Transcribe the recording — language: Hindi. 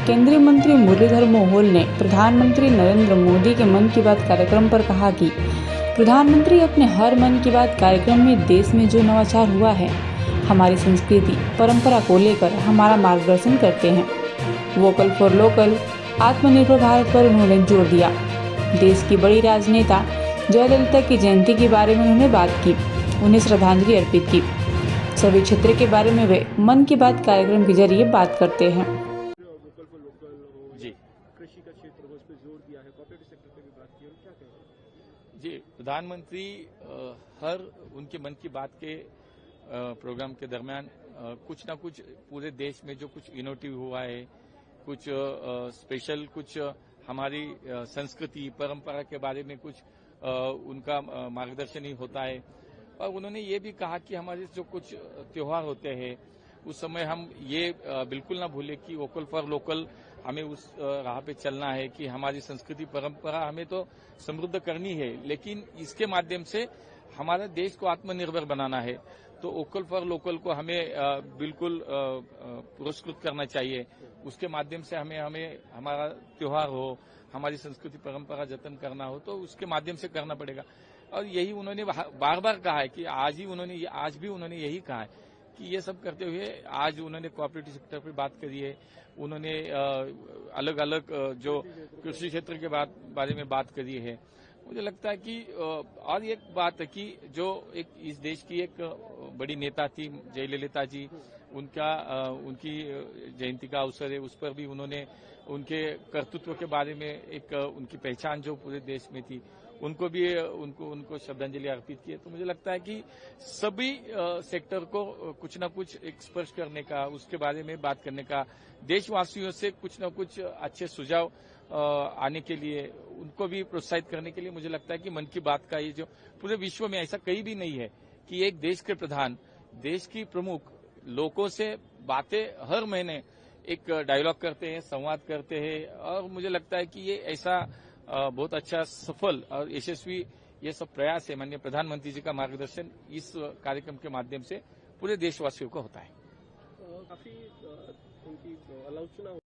केंद्रीय मंत्री मुरलीधर मोहोल ने प्रधानमंत्री नरेंद्र मोदी के मन की बात कार्यक्रम पर कहा कि प्रधानमंत्री अपने हर मन की बात कार्यक्रम में देश में जो नवाचार हुआ है, हमारी संस्कृति परंपरा को लेकर हमारा मार्गदर्शन करते हैं। वोकल फॉर लोकल, आत्मनिर्भर भारत पर उन्होंने जोर दिया। देश की बड़ी राजनेता जयललिता की जयंती के बारे में उन्होंने बात की, उन्हें श्रद्धांजलि अर्पित की। सभी क्षेत्र के बारे में वे मन की बात कार्यक्रम के जरिए बात करते हैं। वोकल फॉर लोकल हो, जी, कृषि का क्षेत्र हो, उस पर जोर दिया है, कॉर्पोरेट सेक्टर पे भी बात की है, क्या कहेंगे? जी, प्रधानमंत्री हर उनके मन की बात के प्रोग्राम के दरमियान कुछ ना कुछ पूरे देश में जो कुछ इनोवेटिव हुआ है, कुछ स्पेशल, कुछ हमारी संस्कृति परंपरा के बारे में कुछ उनका मार्गदर्शन ही होता है। और उन्होंने ये भी कहा कि हमारे जो कुछ त्योहार होते हैं उस समय हम ये बिल्कुल ना भूलें कि वोकल फॉर लोकल हमें उस राह पे चलना है कि हमारी संस्कृति परंपरा हमें तो समृद्ध करनी है, लेकिन इसके माध्यम से हमारे देश को आत्मनिर्भर बनाना है। तो वोकल फॉर लोकल को हमें बिल्कुल पुरस्कृत करना चाहिए। उसके माध्यम से हमें हमारा त्योहार हो, हमारी संस्कृति परंपरा जतन करना हो तो उसके माध्यम से करना पड़ेगा। और यही उन्होंने बार बार कहा है कि आज भी उन्होंने यही कहा है कि ये सब करते हुए आज उन्होंने कोऑपरेटिव सेक्टर पर बात करी है। उन्होंने अलग अलग जो कृषि क्षेत्र के बारे में बात करी है। मुझे लगता है कि और एक बात है कि जो एक इस देश की एक बड़ी नेता थी जयललिता जी, उनकी जयंती का अवसर है, उस पर भी उन्होंने उनके कर्तृत्व के बारे में एक उनकी पहचान जो पूरे देश में थी उनको श्रद्धांजलि अर्पित की है। तो मुझे लगता है कि सभी सेक्टर को कुछ न कुछ एक स्पर्श करने का, उसके बारे में बात करने का, देशवासियों से कुछ न कुछ अच्छे सुझाव आने के लिए, उनको भी प्रोत्साहित करने के लिए मुझे लगता है कि मन की बात का ये जो पूरे विश्व में ऐसा कहीं भी नहीं है कि एक देश के प्रधान, देश की प्रमुख लोगों से बातें हर महीने एक डायलॉग करते हैं, संवाद करते हैं। और मुझे लगता है कि ये ऐसा बहुत अच्छा सफल और यशस्वी ये सब प्रयास है माननीय प्रधानमंत्री जी का मार्गदर्शन इस कार्यक्रम के माध्यम से पूरे देशवासियों को होता है। काफी उनकी आलोचना